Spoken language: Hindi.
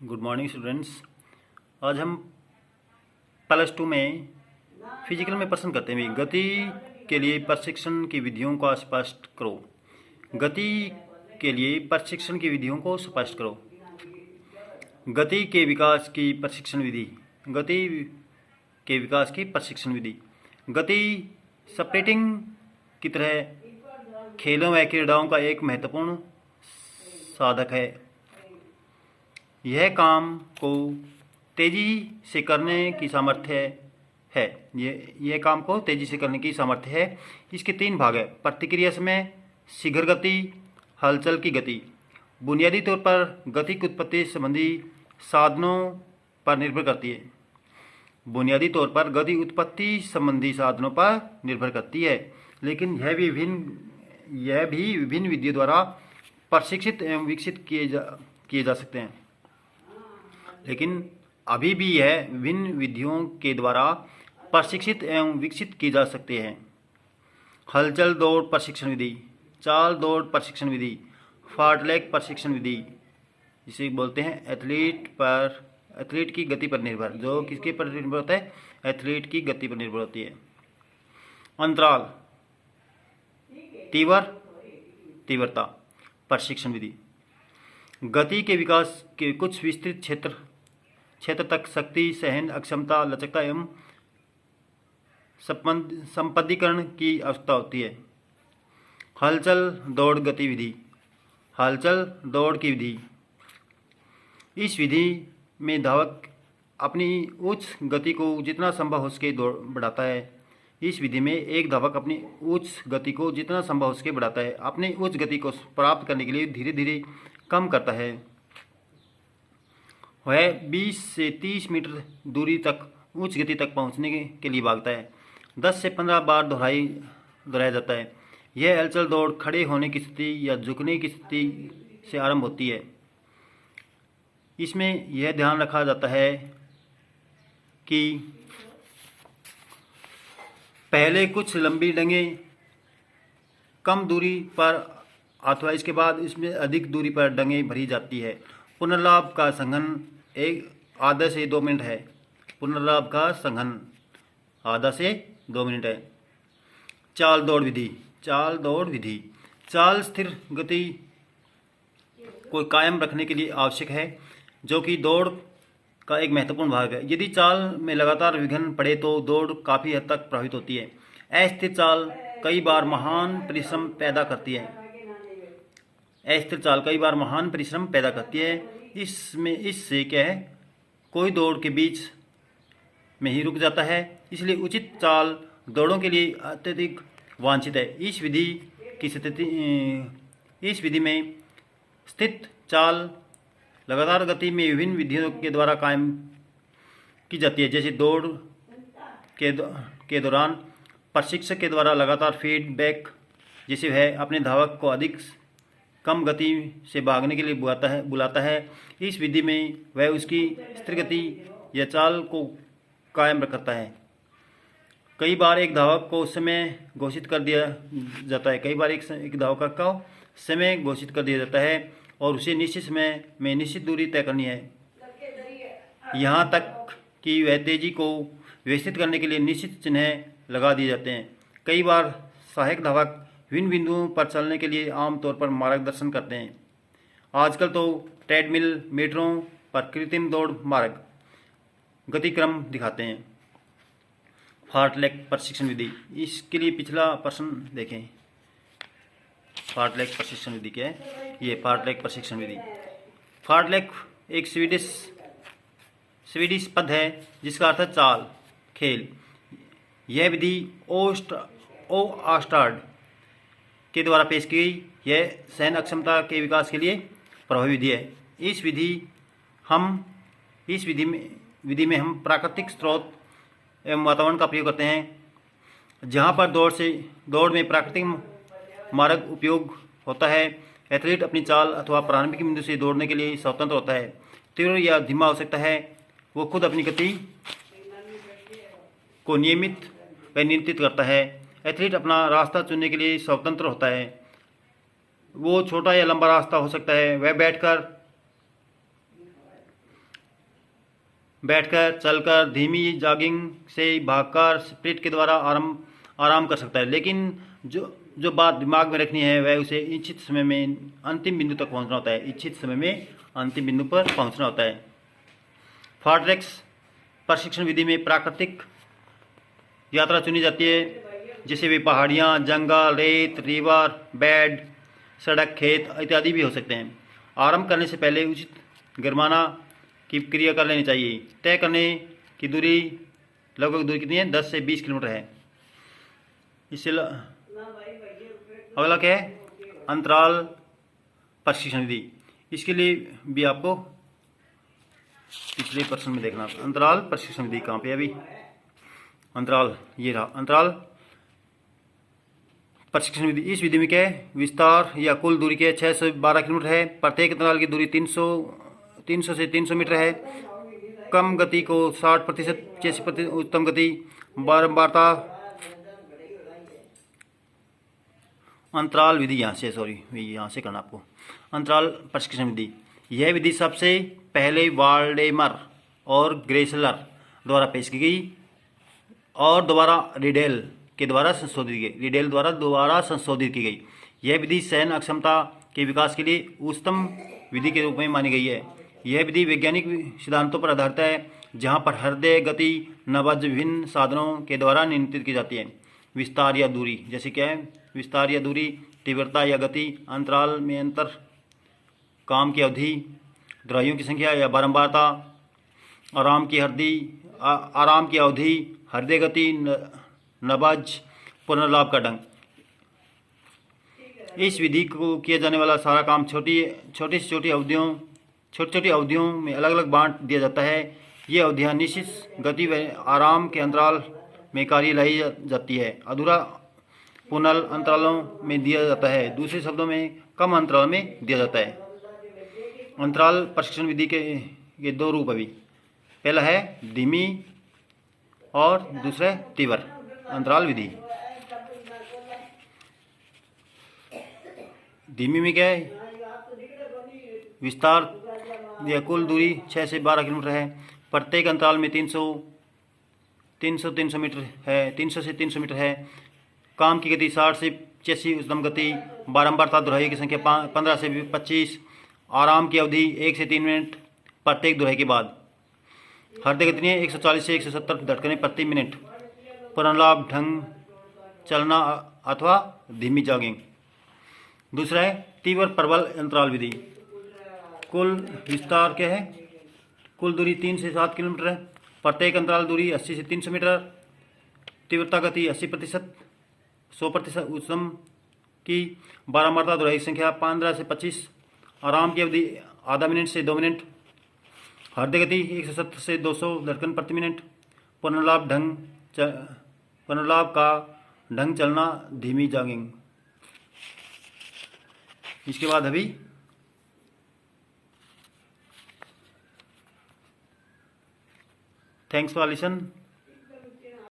Good morning students. आज हम +2 में फिजिकल में प्रश्न करते हैं। गति के लिए प्रशिक्षण की विधियों को स्पष्ट करो। गति के लिए प्रशिक्षण की विधियों को स्पष्ट करो। गति के विकास की प्रशिक्षण विधि। गति के विकास की प्रशिक्षण विधि। गति स्प्रिंटिंग की तरह खेलों व क्रीड़ाओं का एक महत्वपूर्ण साधक है। यह काम को तेजी से करने की सामर्थ्य है। यह काम को तेजी से करने की सामर्थ्य है। इसके 3 भाग है: प्रतिक्रिया समय, शीघ्र गति, हलचल की गति। बुनियादी तौर पर गति की उत्पत्ति संबंधी साधनों पर निर्भर करती है। बुनियादी तौर पर गति उत्पत्ति संबंधी साधनों पर निर्भर करती है, लेकिन यह भी विभिन्न विधियों द्वारा प्रशिक्षित एवं विकसित किए जा सकते हैं। लेकिन अभी भी यह विभिन्न विधियों के द्वारा प्रशिक्षित एवं विकसित की जा सकते हैं। हलचल दौड़ प्रशिक्षण विधि, चाल दौड़ प्रशिक्षण विधि, फार्टलेग प्रशिक्षण विधि, जिसे बोलते हैं एथलीट की गति पर निर्भर। जो किसके पर निर्भर होता है? एथलीट की गति पर निर्भर होती है। अंतराल तीव्रता प्रशिक्षण विधि। गति के विकास के कुछ विस्तृत क्षेत्र तक शक्ति, सहन अक्षमता, लचकता एवं संपदीकरण की आवश्यकता होती है। हलचल दौड़ गतिविधि। हलचल दौड़ की विधि। इस विधि में धावक अपनी उच्च गति को जितना संभव हो सके बढ़ाता है। इस विधि में एक धावक अपनी उच्च गति को जितना संभव हो सके बढ़ाता है। अपनी उच्च गति को प्राप्त करने के लिए धीरे धीरे कम करता है। वह 20 से 30 मीटर दूरी तक उच्च गति तक पहुंचने के लिए भागता है। 10 से 15 बार दोहराया जाता है। यह हलचल दौड़ खड़े होने की स्थिति या झुकने की स्थिति से आरंभ होती है। इसमें यह ध्यान रखा जाता है कि पहले कुछ लंबी डंगें कम दूरी पर अथवा इसके बाद इसमें अधिक दूरी पर डंगें भरी जाती है। पुनर्लाभ का संघन आधा से 2 मिनट है। पुनर्लाभ का संघन आधा से 2 मिनट है। चाल दौड़ विधि। चाल स्थिर गति को कायम रखने के लिए आवश्यक है, जो कि दौड़ का एक महत्वपूर्ण भाग है। यदि चाल में लगातार विघ्न पड़े तो दौड़ काफ़ी हद तक प्रभावित होती है। अस्थिर चाल कई बार महान परिश्रम पैदा करती है। अस्थिर चाल कई बार महान परिश्रम पैदा करती है। इससे क्या है, कोई दौड़ के बीच में ही रुक जाता है। इसलिए उचित चाल दौड़ों के लिए अत्यधिक वांछित है। इस विधि में स्थित चाल लगातार गति में विभिन्न विधियों के द्वारा कायम की जाती है। जैसे दौड़ के दौरान प्रशिक्षक के द्वारा लगातार फीडबैक, जिसे वह अपने धावक को अधिक कम गति से भागने के लिए बुलाता है। इस विधि में वह उसकी स्थिर गति या चाल को कायम करता है। कई बार एक धावक को समय घोषित कर दिया जाता है। समय घोषित कर दिया जाता है और उसे निश्चित समय में निश्चित दूरी तय करनी है। यहाँ तक कि वह तेजी को व्यवस्थित करने के लिए निश्चित चिन्ह लगा दिए जाते हैं। कई बार सहायक धावक विभिन्न बिंदुओं पर चलने के लिए आमतौर पर मार्गदर्शन करते हैं। आजकल तो ट्रेडमिल, मीटरों पर कृत्रिम दौड़ मार्ग गतिक्रम दिखाते हैं। फार्टलेग प्रशिक्षण विधि। इसके लिए पिछला प्रश्न देखें। फार्टलेग प्रशिक्षण विधि क्या है? ये फार्टलेग प्रशिक्षण विधि। फार्टलेग एक स्वीडिश पद है जिसका अर्थ है चाल, खेल। यह विधि ओस्टार्ड के द्वारा पेश की गई। यह सहन अक्षमता के विकास के लिए प्रभावी विधि है। इस विधि में हम प्राकृतिक स्रोत एवं वातावरण का प्रयोग करते हैं। जहाँ पर दौड़ में प्राकृतिक मार्ग उपयोग होता है, एथलीट अपनी चाल अथवा प्रारंभिक बिंदु से दौड़ने के लिए स्वतंत्र होता है। तीव्र या धीमा हो सकता है। वो खुद अपनी गति को नियमित व नियंत्रित करता है। एथलीट अपना रास्ता चुनने के लिए स्वतंत्र होता है। वो छोटा या लंबा रास्ता हो सकता है। वह बैठकर बैठकर, चलकर, धीमी जॉगिंग से, भागकर, स्प्रिंट के द्वारा आराम कर सकता है। लेकिन जो बात दिमाग में रखनी है वह उसे इच्छित समय में अंतिम बिंदु तक पहुंचना होता है। इच्छित समय में अंतिम बिंदु पर पहुंचना होता है। फास्ट्रैक प्रशिक्षण विधि में प्राकृतिक यात्रा चुनी जाती है, जैसे वे पहाड़ियाँ, जंगल, रेत, रिवर बेड, सड़क, खेत इत्यादि भी हो सकते हैं। आरंभ करने से पहले उचित गर्माना की क्रिया कर लेनी चाहिए। तय करने की दूरी लगभग दूरी कितनी है? 10 से 20 किलोमीटर है। इससे अगला क्या है? अंतराल प्रशिक्षण विधि। इसके लिए भी आपको पिछले प्रश्न में देखना। अंतराल प्रशिक्षण विधि कहाँ पे है? अभी अंतराल ये रहा। अंतराल प्रशिक्षण विधि। इस विधि में क्या है? विस्तार या कुल दूरी के 6 से 12 किलोमीटर है। प्रत्येक अंतराल की दूरी 300 से 300 मीटर है। कम गति को 60%, 80% उत्तम गति। बारंबारता अंतराल विधि यहाँ से करना आपको। अंतराल प्रशिक्षण विधि, यह विधि सबसे पहले वाल्डेमर और ग्रेसलर द्वारा पेश की गई और दोबारा रिडेल द्वारा संशोधित की गई। यह विधि सैन्य अक्षमता के विकास के लिए उच्चतम विधि के रूप में मानी गई है। यह विधि वैज्ञानिक सिद्धांतों पर आधारित है, जहां पर हृदय गति नब्ज विभिन्न साधनों के द्वारा नियंत्रित की जाती है। विस्तार या दूरी, जैसे क्या है? विस्तार या दूरी, तीव्रता या गति, अंतराल में अंतर, काम की अवधि, दोहराइयों की संख्या या बारंबारता, आराम की अवधि, हृदय गति, नब्ज, पुनर्लाभ का ढंग। इस विधि को किया जाने वाला सारा काम छोटी अवधियों में अलग अलग बांट दिया जाता है। ये अवधियाँ निश्चित गति व आराम के अंतराल में कार्य लाई जाती है। अधूरा पुनल अंतरालों में दिया जाता है। दूसरे शब्दों में कम अंतराल में दिया जाता है। अंतराल प्रशिक्षण विधि के ये 2 रूप अभी। पहला है धीमी और दूसरा है तीव्र अंतराल विधि। धीमी में क्या है? विस्तार या कुल दूरी 6 से 12 किलोमीटर है। प्रत्येक अंतराल में 300 मीटर है। 300 से 300 मीटर है। काम की गति 60 से 80 उत्तम गति। बारंबारता दोहराई की संख्या 15 से 25। आराम की अवधि 1 से 3 मिनट प्रत्येक दोहराई के बाद। हृदय गति 140 से 170 धड़कनें प्रति मिनट। पुनर्लाभ ढंग चलना अथवा धीमी जॉगिंग। दूसरा है तीव्र प्रबल अंतराल विधि। कुल विस्तार क्या है? कुल दूरी 3 से 7 किलोमीटर है। प्रत्येक अंतराल दूरी 80 से 300 मीटर। तीव्रता गति 80%, 100% उत्तम की। बारंबारता दोहराई संख्या 15 से 25। आराम की अवधि आधा मिनट से 2 मिनट। हृदय गति 170 से 200 धड़कन प्रति मिनट। पुनर्लाभ का ढंग चलना धीमी जॉगिंग। इसके बाद अभी थैंक्स फॉर लिसन।